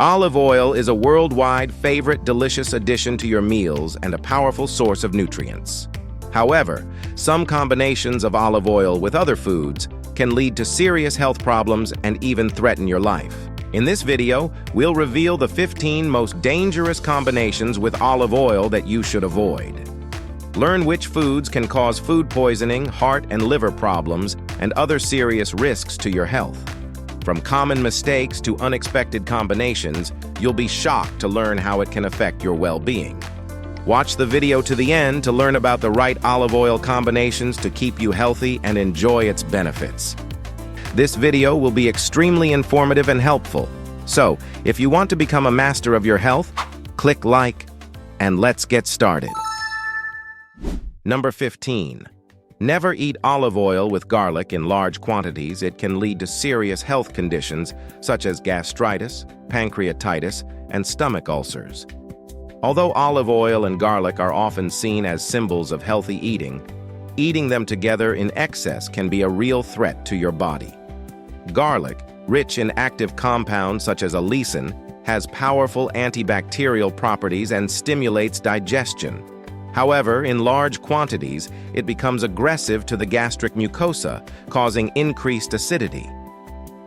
Olive oil is a worldwide favorite delicious addition to your meals and a powerful source of nutrients. However, some combinations of olive oil with other foods can lead to serious health problems and even threaten your life. In this video, we'll reveal the 15 most dangerous combinations with olive oil that you should avoid. Learn which foods can cause food poisoning, heart and liver problems, and other serious risks to your health. From common mistakes to unexpected combinations, you'll be shocked to learn how it can affect your well-being. Watch the video to the end to learn about the right olive oil combinations to keep you healthy and enjoy its benefits. This video will be extremely informative and helpful. So, if you want to become a master of your health, click like, and let's get started. Number 15. Never eat olive oil with garlic in large quantities. It can lead to serious health conditions such as gastritis, pancreatitis, and stomach ulcers. Although olive oil and garlic are often seen as symbols of healthy eating, eating them together in excess can be a real threat to your body. Garlic, rich in active compounds such as allicin, has powerful antibacterial properties and stimulates digestion. However, in large quantities, it becomes aggressive to the gastric mucosa, causing increased acidity.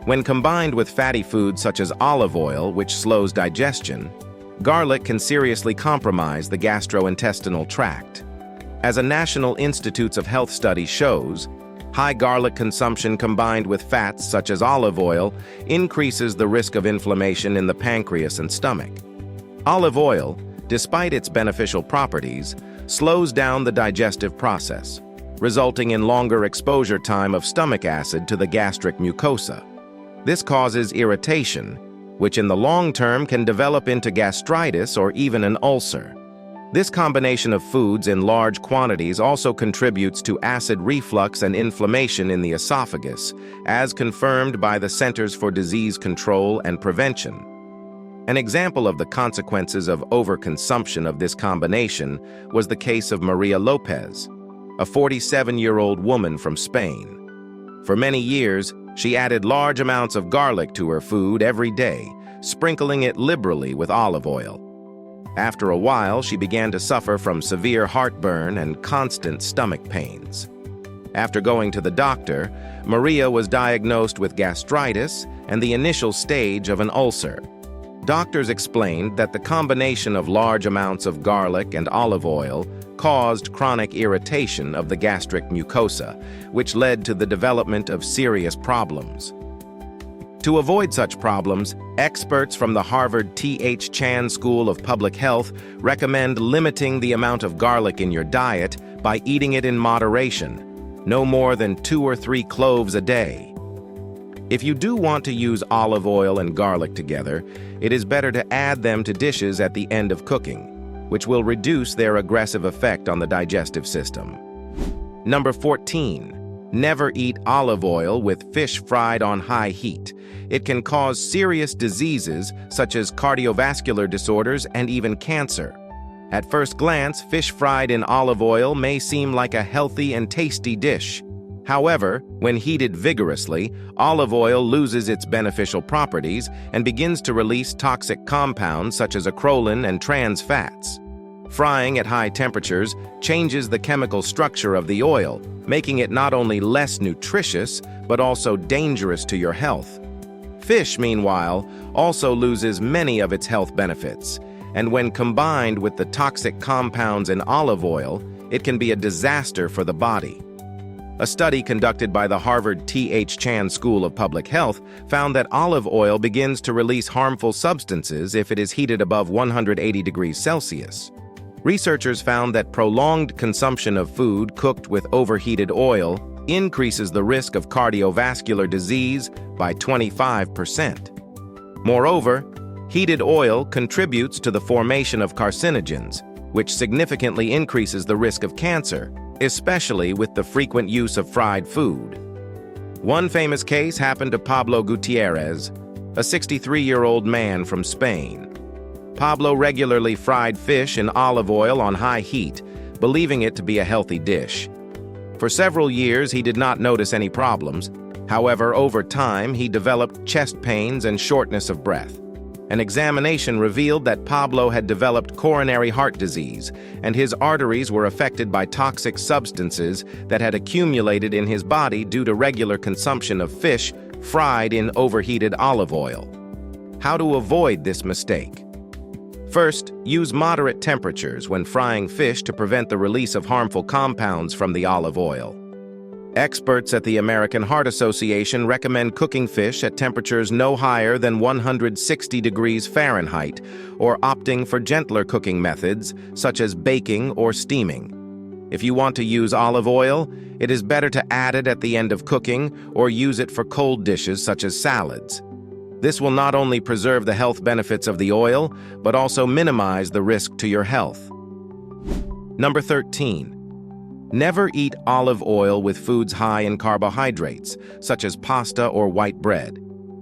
When combined with fatty foods such as olive oil, which slows digestion, garlic can seriously compromise the gastrointestinal tract. As a National Institutes of Health study shows, high garlic consumption combined with fats such as olive oil increases the risk of inflammation in the pancreas and stomach. Olive oil, despite its beneficial properties, slows down the digestive process, resulting in longer exposure time of stomach acid to the gastric mucosa. This causes irritation, which in the long term can develop into gastritis or even an ulcer. This combination of foods in large quantities also contributes to acid reflux and inflammation in the esophagus, as confirmed by the Centers for Disease Control and Prevention. An example of the consequences of overconsumption of this combination was the case of Maria Lopez, a 47-year-old woman from Spain. For many years, she added large amounts of garlic to her food every day, sprinkling it liberally with olive oil. After a while, she began to suffer from severe heartburn and constant stomach pains. After going to the doctor, Maria was diagnosed with gastritis and the initial stage of an ulcer. Doctors explained that the combination of large amounts of garlic and olive oil caused chronic irritation of the gastric mucosa, which led to the development of serious problems. To avoid such problems, experts from the Harvard T.H. Chan School of Public Health recommend limiting the amount of garlic in your diet by eating it in moderation, no more than 2 or 3 cloves a day. If you do want to use olive oil and garlic together, it is better to add them to dishes at the end of cooking, which will reduce their aggressive effect on the digestive system. Number 14. Never eat olive oil with fish fried on high heat. It can cause serious diseases such as cardiovascular disorders and even cancer. At first glance, fish fried in olive oil may seem like a healthy and tasty dish. However, when heated vigorously, olive oil loses its beneficial properties and begins to release toxic compounds such as acrolein and trans fats. Frying at high temperatures changes the chemical structure of the oil, making it not only less nutritious, but also dangerous to your health. Fish, meanwhile, also loses many of its health benefits, and when combined with the toxic compounds in olive oil, it can be a disaster for the body. A study conducted by the Harvard T.H. Chan School of Public Health found that olive oil begins to release harmful substances if it is heated above 180 degrees Celsius. Researchers found that prolonged consumption of food cooked with overheated oil increases the risk of cardiovascular disease by 25%. Moreover, heated oil contributes to the formation of carcinogens, which significantly increases the risk of cancer, especially with the frequent use of fried food. One famous case happened to Pablo Gutierrez, a 63-year-old man from Spain. Pablo regularly fried fish in olive oil on high heat, believing it to be a healthy dish. For several years, he did not notice any problems. However, over time, he developed chest pains and shortness of breath. An examination revealed that Pablo had developed coronary heart disease, and his arteries were affected by toxic substances that had accumulated in his body due to regular consumption of fish fried in overheated olive oil. How to avoid this mistake? First, use moderate temperatures when frying fish to prevent the release of harmful compounds from the olive oil. Experts at the American Heart Association recommend cooking fish at temperatures no higher than 160 degrees Fahrenheit, or opting for gentler cooking methods, such as baking or steaming. If you want to use olive oil, it is better to add it at the end of cooking or use it for cold dishes such as salads. This will not only preserve the health benefits of the oil, but also minimize the risk to your health. Number 13. Never eat olive oil with foods high in carbohydrates, such as pasta or white bread.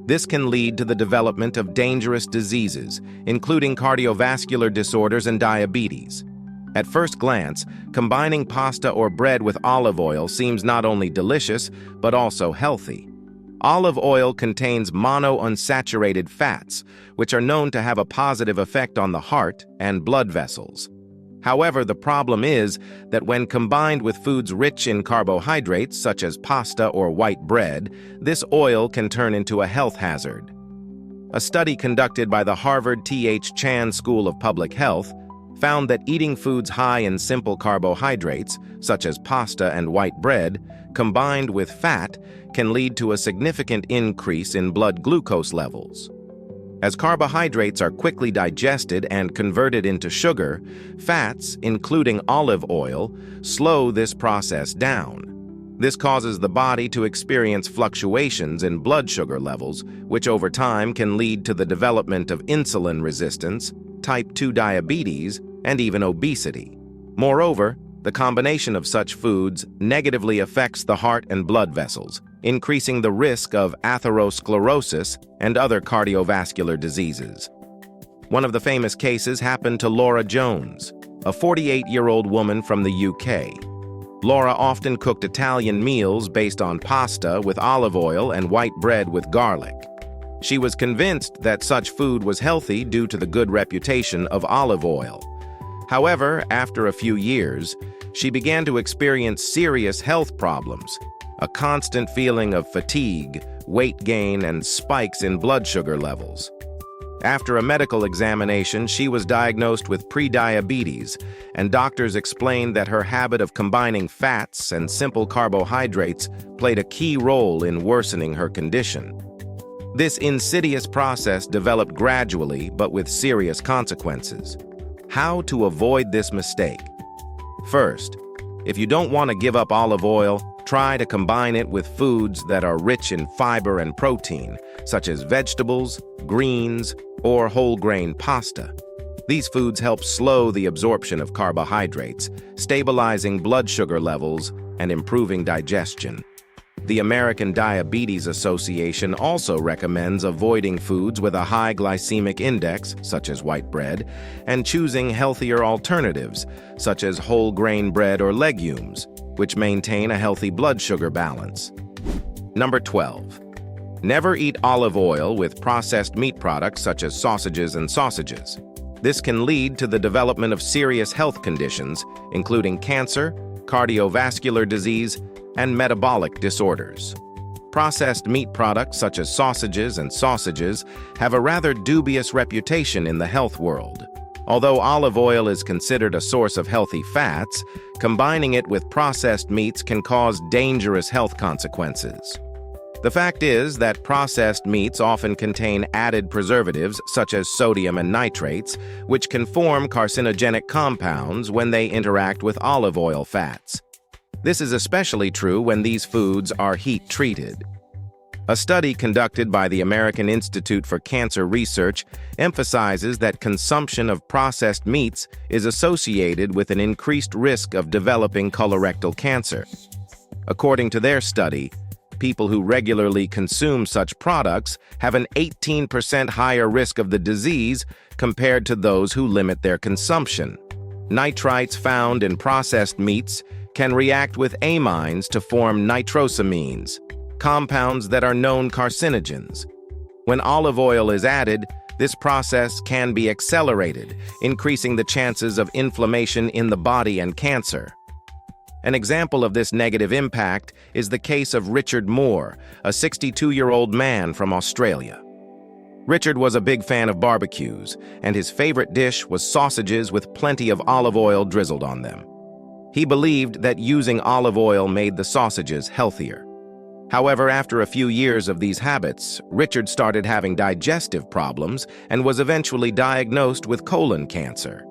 This can lead to the development of dangerous diseases, including cardiovascular disorders and diabetes. At first glance, combining pasta or bread with olive oil seems not only delicious, but also healthy. Olive oil contains monounsaturated fats, which are known to have a positive effect on the heart and blood vessels. However, the problem is that when combined with foods rich in carbohydrates, such as pasta or white bread, this oil can turn into a health hazard. A study conducted by the Harvard T.H. Chan School of Public Health found that eating foods high in simple carbohydrates, such as pasta and white bread, combined with fat, can lead to a significant increase in blood glucose levels. As carbohydrates are quickly digested and converted into sugar, fats, including olive oil, slow this process down. This causes the body to experience fluctuations in blood sugar levels, which over time can lead to the development of insulin resistance, type 2 diabetes, and even obesity. Moreover, the combination of such foods negatively affects the heart and blood vessels, increasing the risk of atherosclerosis and other cardiovascular diseases. One of the famous cases happened to Laura Jones, a 48-year-old woman from the UK. Laura often cooked Italian meals based on pasta with olive oil and white bread with garlic. She was convinced that such food was healthy due to the good reputation of olive oil. However, after a few years, she began to experience serious health problems, a constant feeling of fatigue, weight gain, and spikes in blood sugar levels. After a medical examination, she was diagnosed with prediabetes, and doctors explained that her habit of combining fats and simple carbohydrates played a key role in worsening her condition. This insidious process developed gradually, but with serious consequences. How to avoid this mistake? First, if you don't want to give up olive oil, try to combine it with foods that are rich in fiber and protein, such as vegetables, greens, or whole-grain pasta. These foods help slow the absorption of carbohydrates, stabilizing blood sugar levels and improving digestion. The American Diabetes Association also recommends avoiding foods with a high glycemic index, such as white bread, and choosing healthier alternatives, such as whole grain bread or legumes, which maintain a healthy blood sugar balance. Number 12. Never eat olive oil with processed meat products such as sausages and sausages. This can lead to the development of serious health conditions, including cancer, cardiovascular disease, and metabolic disorders. Processed meat products such as sausages and sausages have a rather dubious reputation in the health world. Although olive oil is considered a source of healthy fats, combining it with processed meats can cause dangerous health consequences. The fact is that processed meats often contain added preservatives such as sodium and nitrates, which can form carcinogenic compounds when they interact with olive oil fats. This is especially true when these foods are heat-treated. A study conducted by the American Institute for Cancer Research emphasizes that consumption of processed meats is associated with an increased risk of developing colorectal cancer. According to their study, people who regularly consume such products have an 18% higher risk of the disease compared to those who limit their consumption. Nitrites found in processed meats can react with amines to form nitrosamines, compounds that are known carcinogens. When olive oil is added, This process can be accelerated, increasing the chances of inflammation in the body and cancer. An example of this negative impact is the case of Richard Moore, a 62-year-old man from Australia. Richard was a big fan of barbecues, and his favorite dish was sausages with plenty of olive oil drizzled on them. He believed that using olive oil made the sausages healthier. However, after a few years of these habits, Richard started having digestive problems and was eventually diagnosed with colon cancer.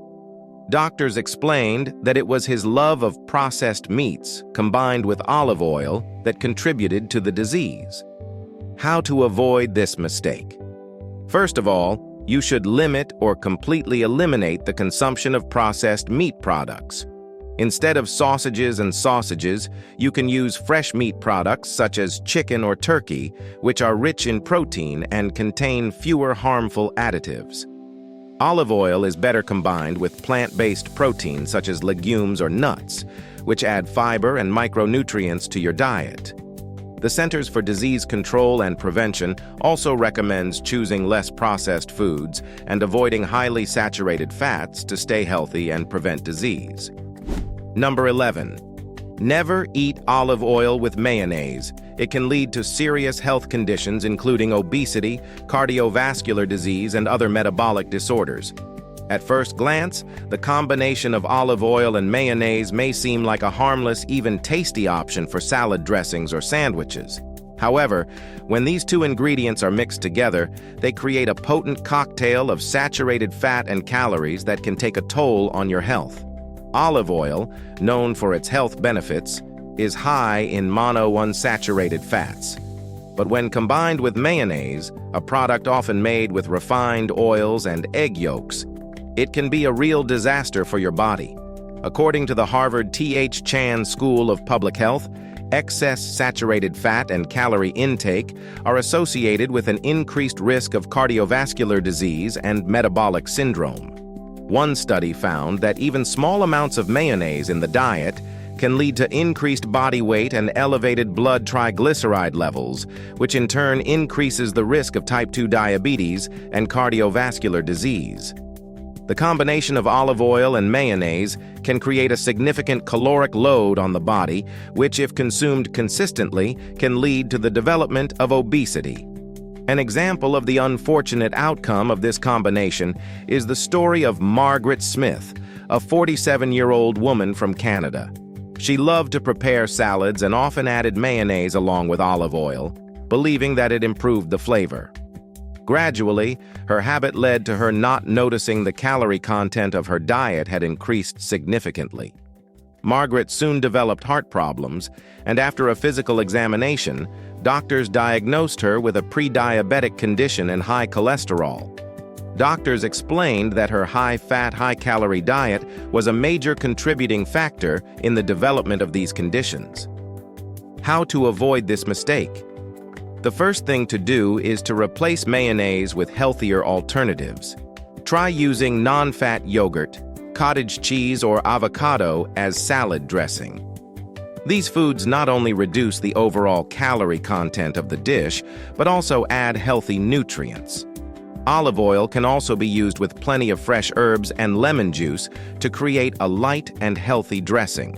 Doctors explained that it was his love of processed meats combined with olive oil that contributed to the disease. How to avoid this mistake? First of all, you should limit or completely eliminate the consumption of processed meat products. Instead of sausages, you can use fresh meat products such as chicken or turkey, which are rich in protein and contain fewer harmful additives. Olive oil is better combined with plant-based proteins such as legumes or nuts, which add fiber and micronutrients to your diet. The Centers for Disease Control and Prevention also recommends choosing less processed foods and avoiding highly saturated fats to stay healthy and prevent disease. Number 11. Never eat olive oil with mayonnaise. It can lead to serious health conditions including obesity, cardiovascular disease, and other metabolic disorders. At first glance, the combination of olive oil and mayonnaise may seem like a harmless, even tasty option for salad dressings or sandwiches. However, when these two ingredients are mixed together, they create a potent cocktail of saturated fat and calories that can take a toll on your health. Olive oil, known for its health benefits, is high in monounsaturated fats. But when combined with mayonnaise, a product often made with refined oils and egg yolks, it can be a real disaster for your body. According to the Harvard T.H. Chan School of Public Health, excess saturated fat and calorie intake are associated with an increased risk of cardiovascular disease and metabolic syndrome. One study found that even small amounts of mayonnaise in the diet can lead to increased body weight and elevated blood triglyceride levels, which in turn increases the risk of type 2 diabetes and cardiovascular disease. The combination of olive oil and mayonnaise can create a significant caloric load on the body, which, if consumed consistently, can lead to the development of obesity. An example of the unfortunate outcome of this combination is the story of Margaret Smith, a 47-year-old woman from Canada. She loved to prepare salads and often added mayonnaise along with olive oil, believing that it improved the flavor. Gradually, her habit led to her not noticing the calorie content of her diet had increased significantly. Margaret soon developed heart problems, and after a physical examination, doctors diagnosed her with a pre-diabetic condition and high cholesterol. Doctors explained that her high-fat, high-calorie diet was a major contributing factor in the development of these conditions. How to avoid this mistake? The first thing to do is to replace mayonnaise with healthier alternatives. Try using non-fat yogurt, cottage cheese, or avocado as salad dressing. These foods not only reduce the overall calorie content of the dish, but also add healthy nutrients. Olive oil can also be used with plenty of fresh herbs and lemon juice to create a light and healthy dressing.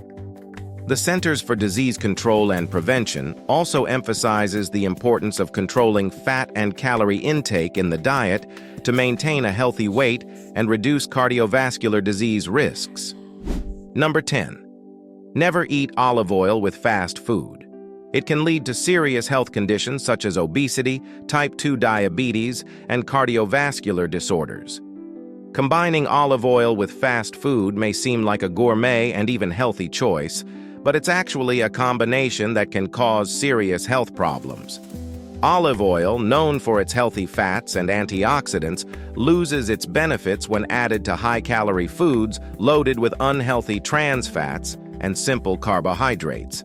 The Centers for Disease Control and Prevention also emphasizes the importance of controlling fat and calorie intake in the diet to maintain a healthy weight and reduce cardiovascular disease risks. Number 10. Never eat olive oil with fast food. It can lead to serious health conditions such as obesity, type 2 diabetes, and cardiovascular disorders. Combining olive oil with fast food may seem like a gourmet and even healthy choice, but it's actually a combination that can cause serious health problems. Olive oil, known for its healthy fats and antioxidants, loses its benefits when added to high-calorie foods loaded with unhealthy trans fats and simple carbohydrates.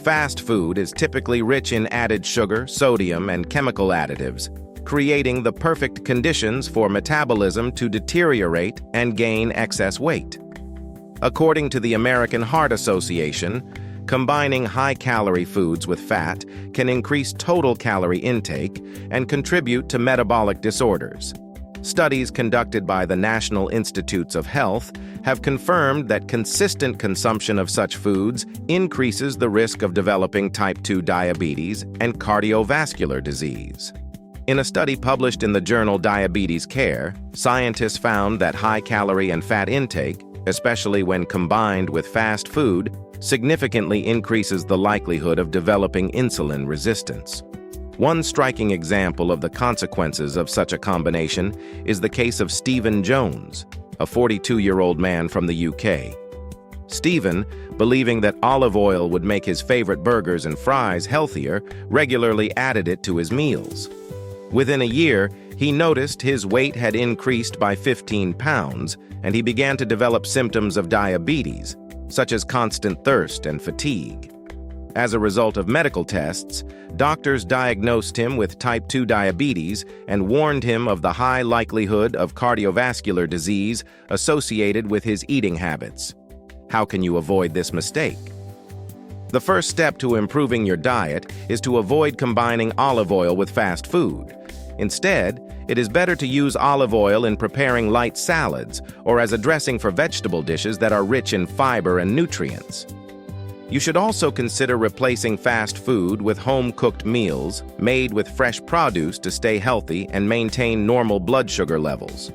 Fast food is typically rich in added sugar, sodium, and chemical additives, creating the perfect conditions for metabolism to deteriorate and gain excess weight. According to the American Heart Association, combining high-calorie foods with fat can increase total calorie intake and contribute to metabolic disorders. Studies conducted by the National Institutes of Health have confirmed that consistent consumption of such foods increases the risk of developing type 2 diabetes and cardiovascular disease. In a study published in the journal Diabetes Care, scientists found that high calorie and fat intake, especially when combined with fast food, significantly increases the likelihood of developing insulin resistance. One striking example of the consequences of such a combination is the case of Stephen Jones, a 42-year-old man from the UK. Stephen, believing that olive oil would make his favorite burgers and fries healthier, regularly added it to his meals. Within a year, he noticed his weight had increased by 15 pounds, and he began to develop symptoms of diabetes, such as constant thirst and fatigue. As a result of medical tests, doctors diagnosed him with type 2 diabetes and warned him of the high likelihood of cardiovascular disease associated with his eating habits. How can you avoid this mistake? The first step to improving your diet is to avoid combining olive oil with fast food. Instead, it is better to use olive oil in preparing light salads or as a dressing for vegetable dishes that are rich in fiber and nutrients. You should also consider replacing fast food with home-cooked meals made with fresh produce to stay healthy and maintain normal blood sugar levels.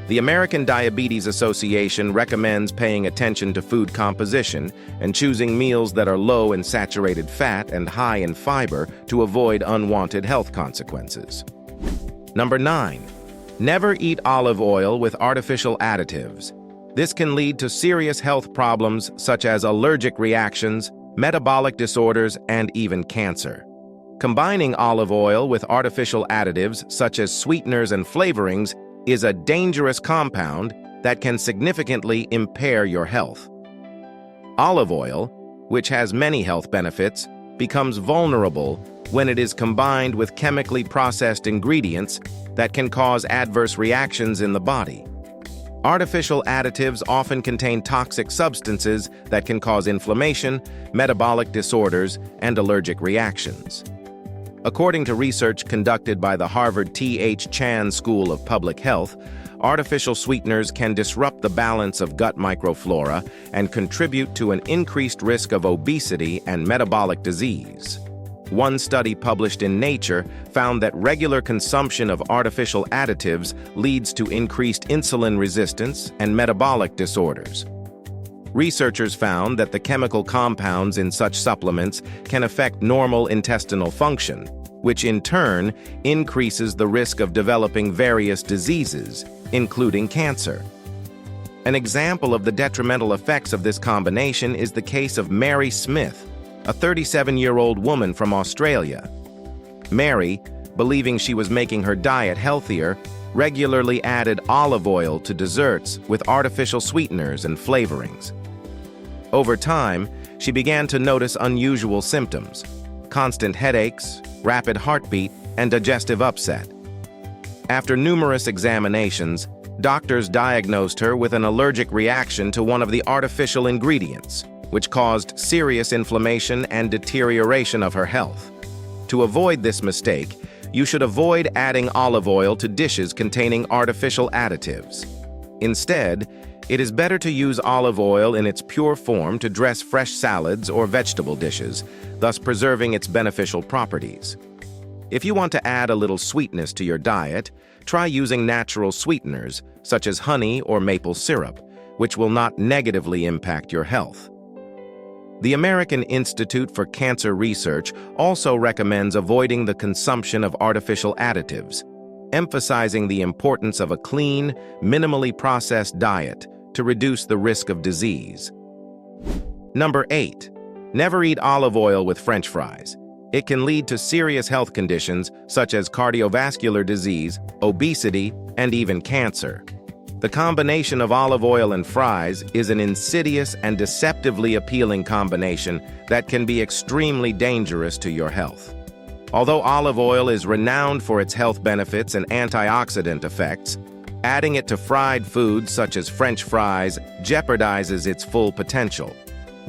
The American Diabetes Association recommends paying attention to food composition and choosing meals that are low in saturated fat and high in fiber to avoid unwanted health consequences. Number 9. Never eat olive oil with artificial additives. This can lead to serious health problems such as allergic reactions, metabolic disorders, and even cancer. Combining olive oil with artificial additives such as sweeteners and flavorings is a dangerous compound that can significantly impair your health. Olive oil, which has many health benefits, becomes vulnerable when it is combined with chemically processed ingredients that can cause adverse reactions in the body. Artificial additives often contain toxic substances that can cause inflammation, metabolic disorders, and allergic reactions. According to research conducted by the Harvard T.H. Chan School of Public Health, artificial sweeteners can disrupt the balance of gut microflora and contribute to an increased risk of obesity and metabolic disease. One study published in Nature found that regular consumption of artificial additives leads to increased insulin resistance and metabolic disorders. Researchers found that the chemical compounds in such supplements can affect normal intestinal function, which in turn increases the risk of developing various diseases, including cancer. An example of the detrimental effects of this combination is the case of Mary Smith, a 37-year-old woman from Australia. Mary, believing she was making her diet healthier, regularly added olive oil to desserts with artificial sweeteners and flavorings. Over time, she began to notice unusual symptoms: constant headaches, rapid heartbeat, and digestive upset. After numerous examinations, doctors diagnosed her with an allergic reaction to one of the artificial ingredients, which caused serious inflammation and deterioration of her health. To avoid this mistake, you should avoid adding olive oil to dishes containing artificial additives. Instead, it is better to use olive oil in its pure form to dress fresh salads or vegetable dishes, thus preserving its beneficial properties. If you want to add a little sweetness to your diet, try using natural sweeteners, such as honey or maple syrup, which will not negatively impact your health. The American Institute for Cancer Research also recommends avoiding the consumption of artificial additives, emphasizing the importance of a clean, minimally processed diet to reduce the risk of disease. Number 8. Never eat olive oil with French fries. It can lead to serious health conditions such as cardiovascular disease, obesity, and even cancer. The combination of olive oil and fries is an insidious and deceptively appealing combination that can be extremely dangerous to your health. Although olive oil is renowned for its health benefits and antioxidant effects, adding it to fried foods such as French fries jeopardizes its full potential.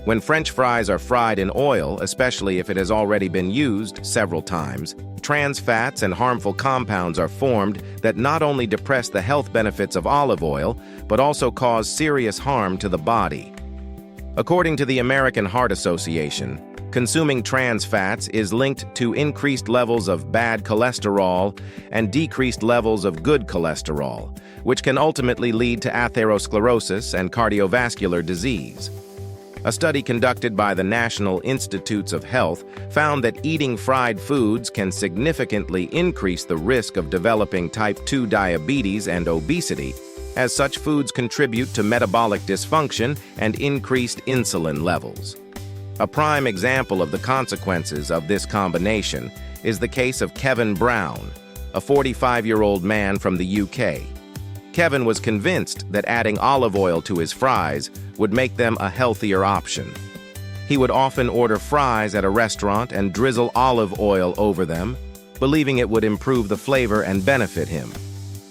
When French fries are fried in oil, especially if it has already been used several times, trans fats and harmful compounds are formed that not only depress the health benefits of olive oil, but also cause serious harm to the body. According to the American Heart Association, consuming trans fats is linked to increased levels of bad cholesterol and decreased levels of good cholesterol, which can ultimately lead to atherosclerosis and cardiovascular disease. A study conducted by the National Institutes of Health found that eating fried foods can significantly increase the risk of developing type 2 diabetes and obesity, as such foods contribute to metabolic dysfunction and increased insulin levels. A prime example of the consequences of this combination is the case of Kevin Brown, a 45-year-old man from the UK. Kevin was convinced that adding olive oil to his fries would make them a healthier option. He would often order fries at a restaurant and drizzle olive oil over them, believing it would improve the flavor and benefit him.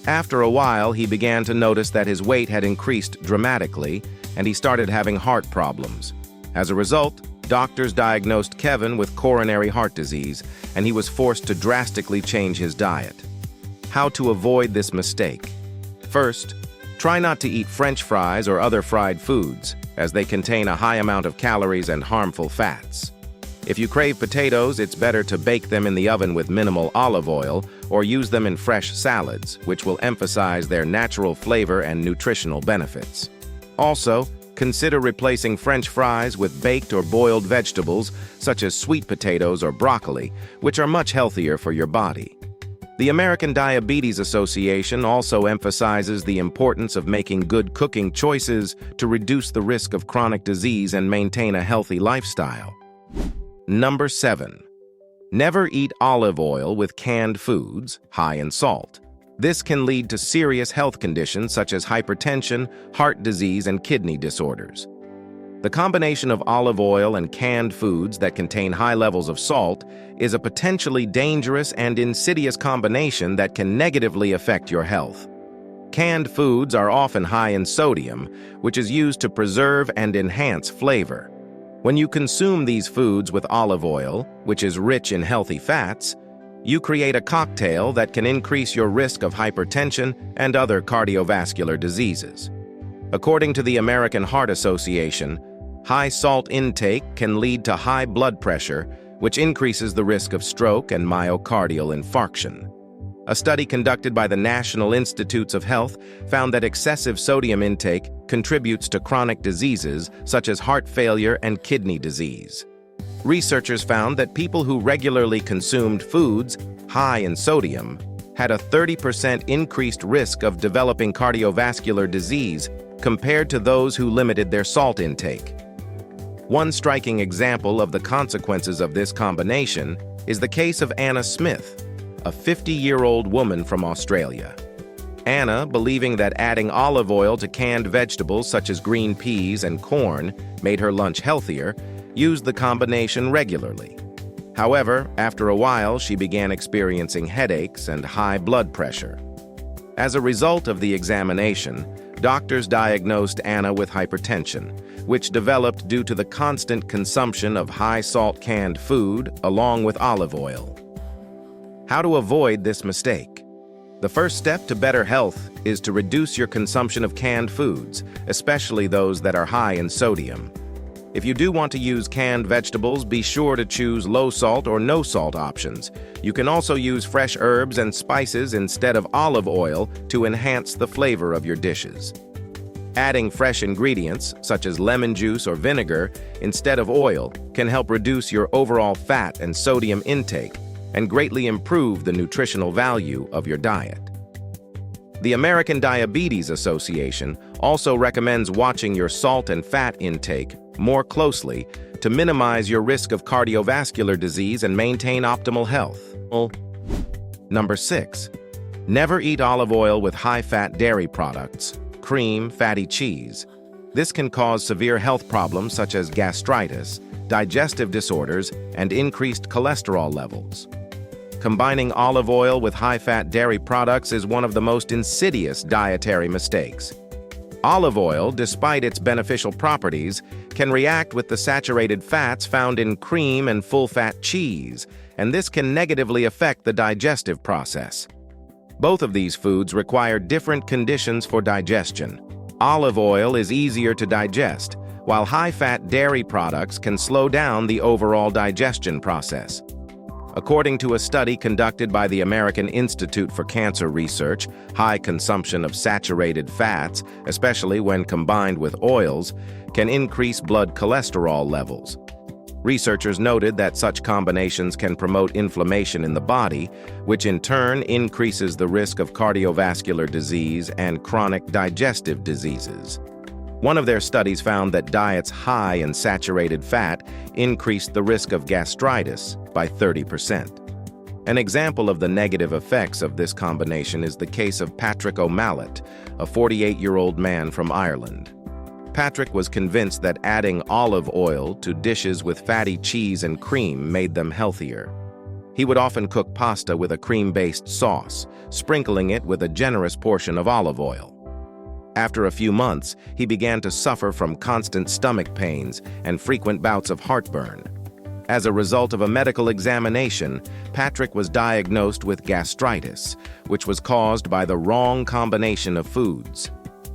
After a while, he began to notice that his weight had increased dramatically, and he started having heart problems. As a result, doctors diagnosed Kevin with coronary heart disease, and he was forced to drastically change his diet. How to avoid this mistake? First, try not to eat French fries or other fried foods, as they contain a high amount of calories and harmful fats. If you crave potatoes, it's better to bake them in the oven with minimal olive oil or use them in fresh salads, which will emphasize their natural flavor and nutritional benefits. Also, consider replacing French fries with baked or boiled vegetables such as sweet potatoes or broccoli, which are much healthier for your body. The American Diabetes Association also emphasizes the importance of making good cooking choices to reduce the risk of chronic disease and maintain a healthy lifestyle. Number 7. Never eat olive oil with canned foods high in salt. This can lead to serious health conditions such as hypertension, heart disease, and kidney disorders. The combination of olive oil and canned foods that contain high levels of salt is a potentially dangerous and insidious combination that can negatively affect your health. Canned foods are often high in sodium, which is used to preserve and enhance flavor. When you consume these foods with olive oil, which is rich in healthy fats, you create a cocktail that can increase your risk of hypertension and other cardiovascular diseases. According to the American Heart Association, high salt intake can lead to high blood pressure, which increases the risk of stroke and myocardial infarction. A study conducted by the National Institutes of Health found that excessive sodium intake contributes to chronic diseases such as heart failure and kidney disease. Researchers found that people who regularly consumed foods high in sodium had a 30% increased risk of developing cardiovascular disease compared to those who limited their salt intake. One striking example of the consequences of this combination is the case of Anna Smith, a 50-year-old woman from Australia. Anna, believing that adding olive oil to canned vegetables such as green peas and corn made her lunch healthier, used the combination regularly. However, after a while, she began experiencing headaches and high blood pressure. As a result of the examination, doctors diagnosed Anna with hypertension, which developed due to the constant consumption of high-salt canned food along with olive oil. How to avoid this mistake? The first step to better health is to reduce your consumption of canned foods, especially those that are high in sodium. If you do want to use canned vegetables, be sure to choose low-salt or no-salt options. You can also use fresh herbs and spices instead of olive oil to enhance the flavor of your dishes. Adding fresh ingredients, such as lemon juice or vinegar, instead of oil, can help reduce your overall fat and sodium intake and greatly improve the nutritional value of your diet. The American Diabetes Association also recommends watching your salt and fat intake more closely to minimize your risk of cardiovascular disease and maintain optimal health. Number 6. Never eat olive oil with high-fat dairy products, cream, fatty cheese. This can cause severe health problems such as gastritis, digestive disorders, and increased cholesterol levels. Combining olive oil with high-fat dairy products is one of the most insidious dietary mistakes. Olive oil, despite its beneficial properties, can react with the saturated fats found in cream and full-fat cheese, and this can negatively affect the digestive process. Both of these foods require different conditions for digestion. Olive oil is easier to digest, while high-fat dairy products can slow down the overall digestion process. According to a study conducted by the American Institute for Cancer Research, high consumption of saturated fats, especially when combined with oils, can increase blood cholesterol levels. Researchers noted that such combinations can promote inflammation in the body, which in turn increases the risk of cardiovascular disease and chronic digestive diseases. One of their studies found that diets high in saturated fat increased the risk of gastritis by 30%. An example of the negative effects of this combination is the case of Patrick O'Mallett, a 48-year-old man from Ireland. Patrick was convinced that adding olive oil to dishes with fatty cheese and cream made them healthier. He would often cook pasta with a cream-based sauce, sprinkling it with a generous portion of olive oil. After a few months, he began to suffer from constant stomach pains and frequent bouts of heartburn. As a result of a medical examination, Patrick was diagnosed with gastritis, which was caused by the wrong combination of foods.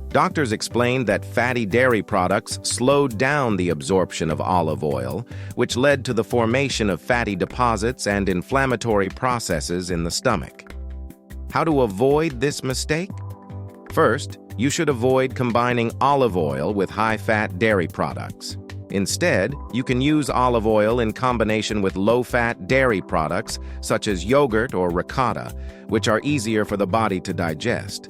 Doctors explained that fatty dairy products slowed down the absorption of olive oil, which led to the formation of fatty deposits and inflammatory processes in the stomach. How to avoid this mistake? First, you should avoid combining olive oil with high-fat dairy products. Instead, you can use olive oil in combination with low-fat dairy products such as yogurt or ricotta, which are easier for the body to digest.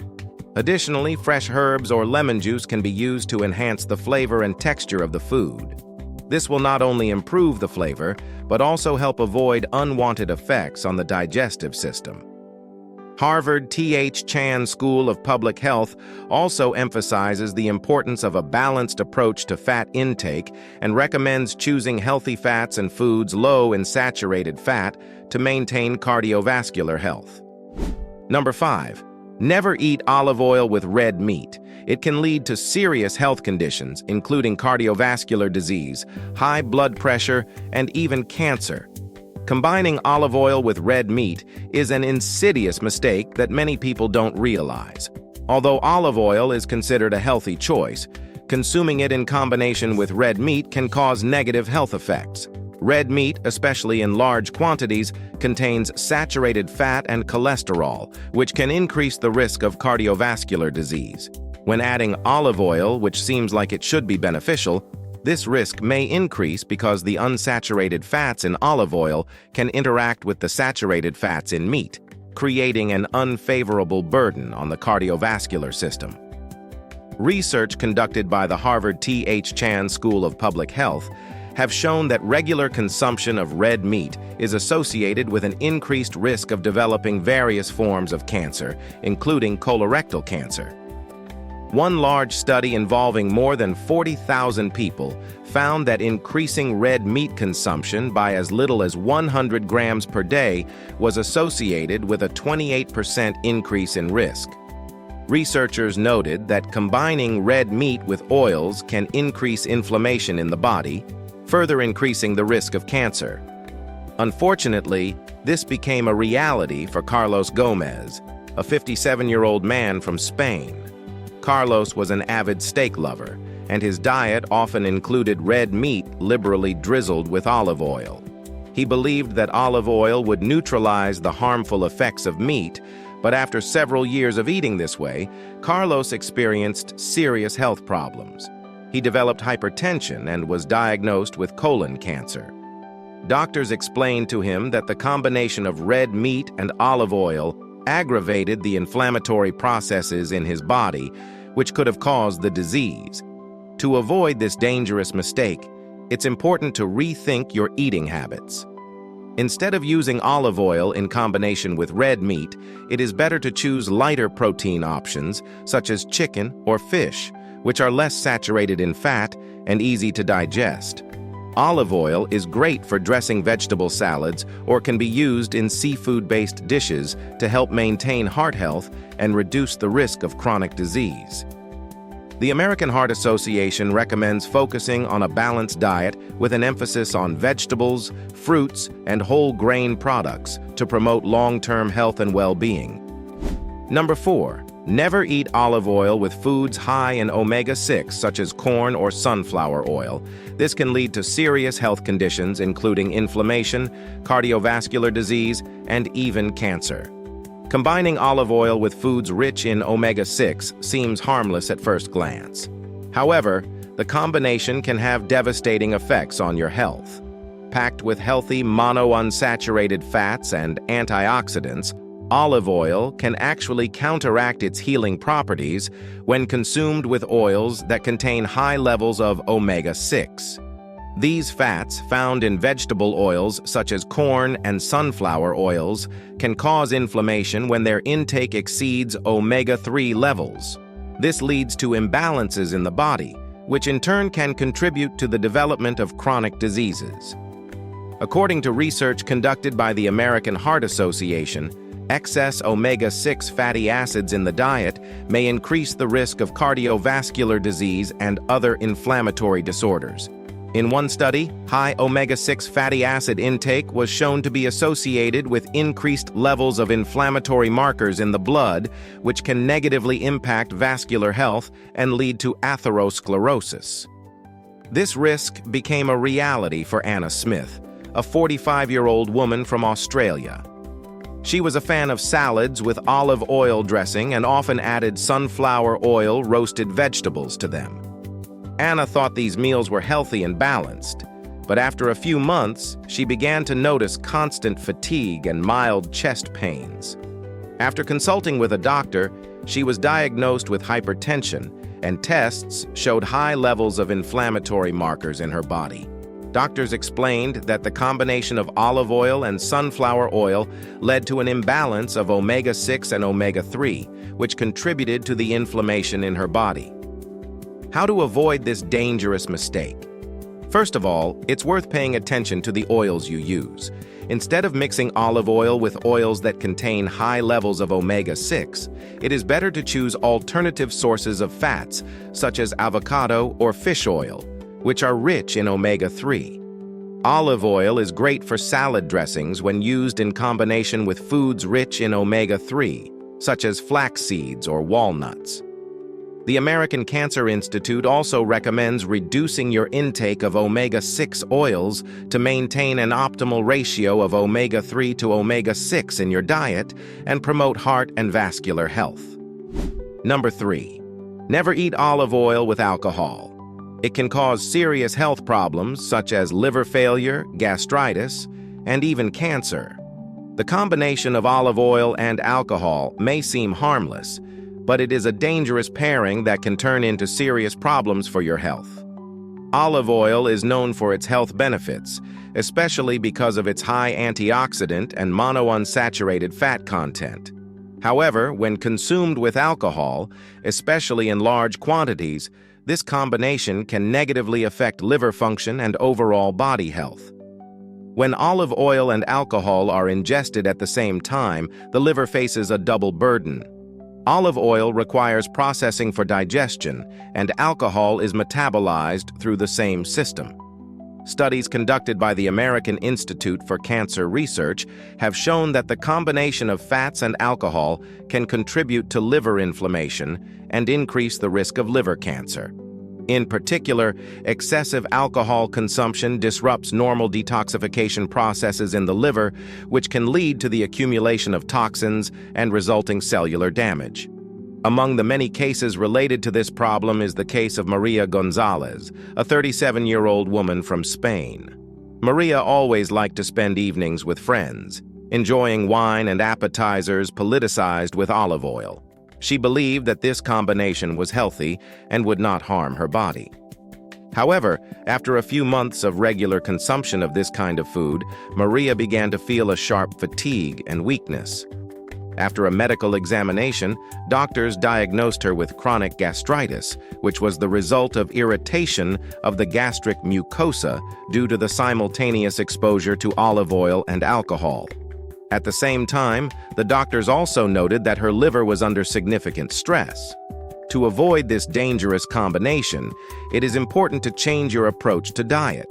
Additionally, fresh herbs or lemon juice can be used to enhance the flavor and texture of the food. This will not only improve the flavor, but also help avoid unwanted effects on the digestive system. Harvard T.H. Chan School of Public Health also emphasizes the importance of a balanced approach to fat intake and recommends choosing healthy fats and foods low in saturated fat to maintain cardiovascular health. Number 5. Never eat olive oil with red meat. It can lead to serious health conditions, including cardiovascular disease, high blood pressure, and even cancer. Combining olive oil with red meat is an insidious mistake that many people don't realize. Although olive oil is considered a healthy choice, consuming it in combination with red meat can cause negative health effects. Red meat, especially in large quantities, contains saturated fat and cholesterol, which can increase the risk of cardiovascular disease. When adding olive oil, which seems like it should be beneficial, this risk may increase because the unsaturated fats in olive oil can interact with the saturated fats in meat, creating an unfavorable burden on the cardiovascular system. Research conducted by the Harvard T.H. Chan School of Public Health have shown that regular consumption of red meat is associated with an increased risk of developing various forms of cancer, including colorectal cancer. One large study involving more than 40,000 people found that increasing red meat consumption by as little as 100 grams per day was associated with a 28% increase in risk. Researchers noted that combining red meat with oils can increase inflammation in the body, further increasing the risk of cancer. Unfortunately, this became a reality for Carlos Gomez, a 57-year-old man from Spain. Carlos was an avid steak lover, and his diet often included red meat liberally drizzled with olive oil. He believed that olive oil would neutralize the harmful effects of meat, but after several years of eating this way, Carlos experienced serious health problems. He developed hypertension and was diagnosed with colon cancer. Doctors explained to him that the combination of red meat and olive oil aggravated the inflammatory processes in his body, which could have caused the disease. To avoid this dangerous mistake, it's important to rethink your eating habits. Instead of using olive oil in combination with red meat, it is better to choose lighter protein options, such as chicken or fish, which are less saturated in fat and easy to digest. Olive oil is great for dressing vegetable salads or can be used in seafood-based dishes to help maintain heart health and reduce the risk of chronic disease. The American Heart Association recommends focusing on a balanced diet with an emphasis on vegetables, fruits, and whole grain products to promote long-term health and well-being. Number 4. Never eat olive oil with foods high in omega-6, such as corn or sunflower oil. This can lead to serious health conditions, including inflammation, cardiovascular disease, and even cancer. Combining olive oil with foods rich in omega-6 seems harmless at first glance. However, the combination can have devastating effects on your health. Packed with healthy monounsaturated fats and antioxidants, olive oil can actually counteract its healing properties when consumed with oils that contain high levels of omega-6. These fats, found in vegetable oils such as corn and sunflower oils, can cause inflammation when their intake exceeds omega-3 levels. This leads to imbalances in the body, which in turn can contribute to the development of chronic diseases. According to research conducted by the American Heart Association, excess omega-6 fatty acids in the diet may increase the risk of cardiovascular disease and other inflammatory disorders. In one study, high omega-6 fatty acid intake was shown to be associated with increased levels of inflammatory markers in the blood, which can negatively impact vascular health and lead to atherosclerosis. This risk became a reality for Anna Smith, a 45-year-old woman from Australia. She was a fan of salads with olive oil dressing and often added sunflower oil roasted vegetables to them. Anna thought these meals were healthy and balanced, but after a few months, she began to notice constant fatigue and mild chest pains. After consulting with a doctor, she was diagnosed with hypertension, and tests showed high levels of inflammatory markers in her body. Doctors explained that the combination of olive oil and sunflower oil led to an imbalance of omega-6 and omega-3, which contributed to the inflammation in her body. How to avoid this dangerous mistake? First of all, it's worth paying attention to the oils you use. Instead of mixing olive oil with oils that contain high levels of omega-6, it is better to choose alternative sources of fats, such as avocado or fish oil, which are rich in omega-3. Olive oil is great for salad dressings when used in combination with foods rich in omega-3, such as flax seeds or walnuts. The American Cancer Institute also recommends reducing your intake of omega-6 oils to maintain an optimal ratio of omega-3 to omega-6 in your diet and promote heart and vascular health. Number 3. Never eat olive oil with alcohol. It can cause serious health problems such as liver failure, gastritis, and even cancer. The combination of olive oil and alcohol may seem harmless, but it is a dangerous pairing that can turn into serious problems for your health. Olive oil is known for its health benefits, especially because of its high antioxidant and monounsaturated fat content. However, when consumed with alcohol, especially in large quantities, this combination can negatively affect liver function and overall body health. When olive oil and alcohol are ingested at the same time, the liver faces a double burden. Olive oil requires processing for digestion, and alcohol is metabolized through the same system. Studies conducted by the American Institute for Cancer Research have shown that the combination of fats and alcohol can contribute to liver inflammation and increase the risk of liver cancer. In particular, excessive alcohol consumption disrupts normal detoxification processes in the liver, which can lead to the accumulation of toxins and resulting cellular damage. Among the many cases related to this problem is the case of Maria Gonzalez, a 37-year-old woman from Spain. Maria always liked to spend evenings with friends, enjoying wine and appetizers politicized with olive oil. She believed that this combination was healthy and would not harm her body. However, after a few months of regular consumption of this kind of food, Maria began to feel a sharp fatigue and weakness. After a medical examination, doctors diagnosed her with chronic gastritis, which was the result of irritation of the gastric mucosa due to the simultaneous exposure to olive oil and alcohol. At the same time, the doctors also noted that her liver was under significant stress. To avoid this dangerous combination, it is important to change your approach to diet.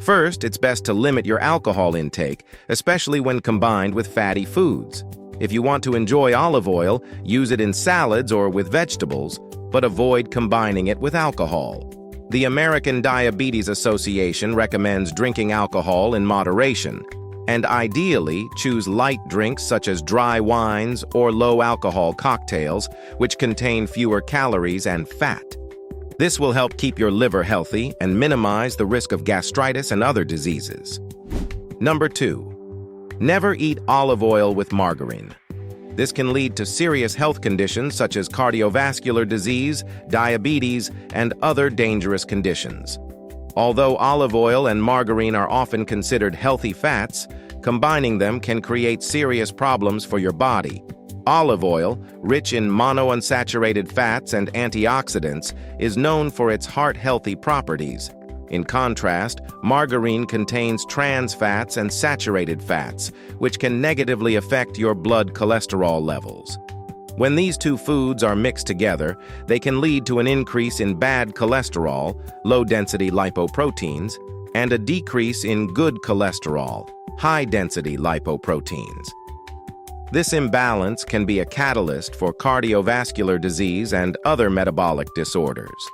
First, it's best to limit your alcohol intake, especially when combined with fatty foods. If you want to enjoy olive oil, use it in salads or with vegetables, but avoid combining it with alcohol. The American Diabetes Association recommends drinking alcohol in moderation, and ideally choose light drinks such as dry wines or low-alcohol cocktails, which contain fewer calories and fat. This will help keep your liver healthy and minimize the risk of gastritis and other diseases. Number 2. Never eat olive oil with margarine. This can lead to serious health conditions such as cardiovascular disease, diabetes, and other dangerous conditions. Although olive oil and margarine are often considered healthy fats, combining them can create serious problems for your body. Olive oil, rich in monounsaturated fats and antioxidants, is known for its heart-healthy properties. In contrast, margarine contains trans fats and saturated fats, which can negatively affect your blood cholesterol levels. When these two foods are mixed together, they can lead to an increase in bad cholesterol, low-density lipoproteins, and a decrease in good cholesterol, high-density lipoproteins. This imbalance can be a catalyst for cardiovascular disease and other metabolic disorders.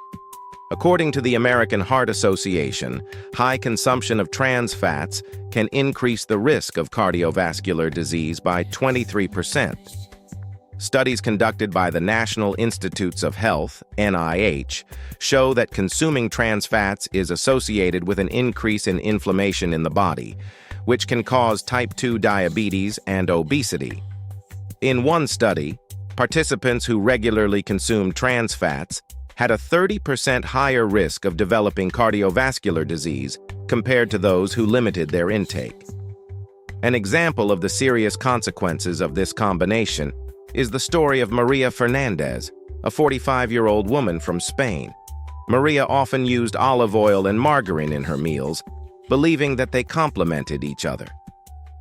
According to the American Heart Association, high consumption of trans fats can increase the risk of cardiovascular disease by 23%. Studies conducted by the National Institutes of Health, NIH, show that consuming trans fats is associated with an increase in inflammation in the body, which can cause type 2 diabetes and obesity. In one study, participants who regularly consumed trans fats had a 30% higher risk of developing cardiovascular disease compared to those who limited their intake. An example of the serious consequences of this combination is the story of Maria Fernandez, a 45-year-old woman from Spain. Maria often used olive oil and margarine in her meals, believing that they complemented each other.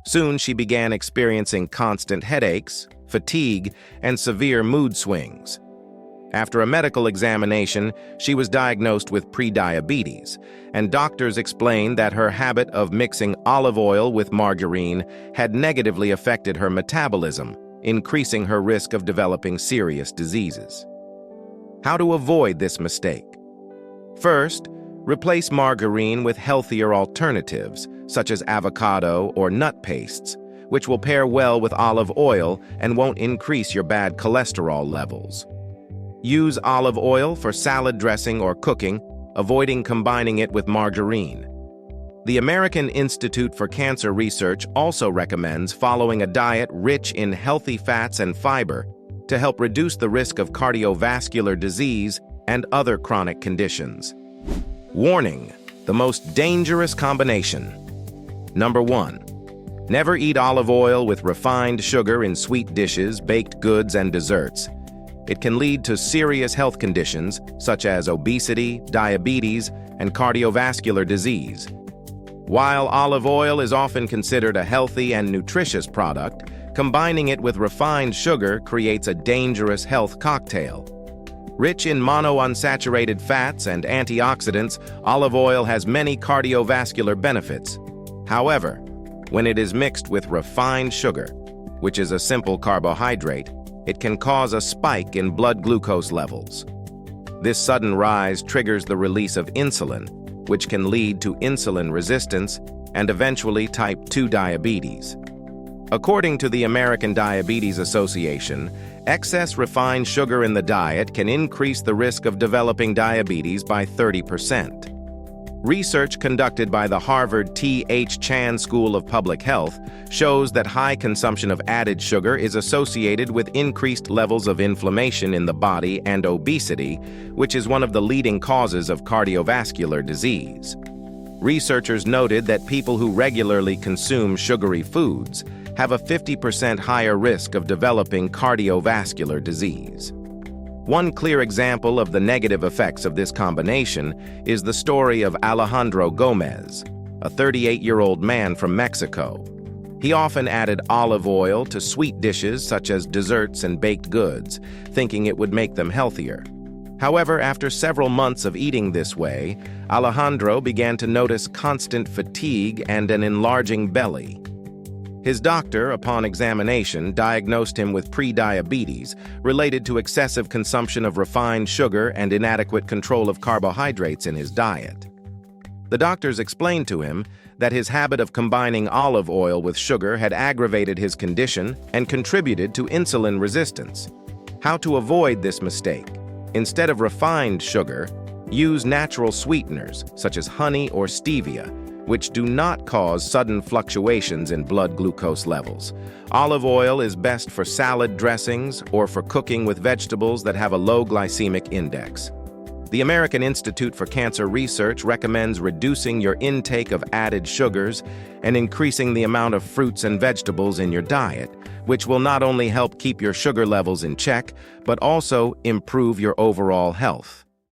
Soon she began experiencing constant headaches, fatigue, and severe mood swings. After a medical examination, she was diagnosed with prediabetes, and doctors explained that her habit of mixing olive oil with margarine had negatively affected her metabolism, increasing her risk of developing serious diseases. How to avoid this mistake? First, replace margarine with healthier alternatives, such as avocado or nut pastes, which will pair well with olive oil and won't increase your bad cholesterol levels. Use olive oil for salad dressing or cooking, avoiding combining it with margarine. The American Institute for Cancer Research also recommends following a diet rich in healthy fats and fiber to help reduce the risk of cardiovascular disease and other chronic conditions. Warning: the most dangerous combination. Number 1. Never eat olive oil with refined sugar in sweet dishes, baked goods, and desserts. It can lead to serious health conditions such as obesity, diabetes, and cardiovascular disease. While olive oil is often considered a healthy and nutritious product, combining it with refined sugar creates a dangerous health cocktail. Rich in monounsaturated fats and antioxidants, olive oil has many cardiovascular benefits. However, when it is mixed with refined sugar, which is a simple carbohydrate, it can cause a spike in blood glucose levels. This sudden rise triggers the release of insulin, which can lead to insulin resistance and eventually type 2 diabetes. According to the American Diabetes Association, excess refined sugar in the diet can increase the risk of developing diabetes by 30%. Research conducted by the Harvard T.H. Chan School of Public Health shows that high consumption of added sugar is associated with increased levels of inflammation in the body and obesity, which is one of the leading causes of cardiovascular disease. Researchers noted that people who regularly consume sugary foods have a 50% higher risk of developing cardiovascular disease. One clear example of the negative effects of this combination is the story of Alejandro Gomez, a 38-year-old man from Mexico. He often added olive oil to sweet dishes such as desserts and baked goods, thinking it would make them healthier. However, after several months of eating this way, Alejandro began to notice constant fatigue and an enlarging belly. His doctor, upon examination, diagnosed him with prediabetes related to excessive consumption of refined sugar and inadequate control of carbohydrates in his diet. The doctors explained to him that his habit of combining olive oil with sugar had aggravated his condition and contributed to insulin resistance. How to avoid this mistake? Instead of refined sugar, use natural sweeteners such as honey or stevia, which do not cause sudden fluctuations in blood glucose levels. Olive oil is best for salad dressings or for cooking with vegetables that have a low glycemic index. The American Institute for Cancer Research recommends reducing your intake of added sugars and increasing the amount of fruits and vegetables in your diet, which will not only help keep your sugar levels in check, but also improve your overall health.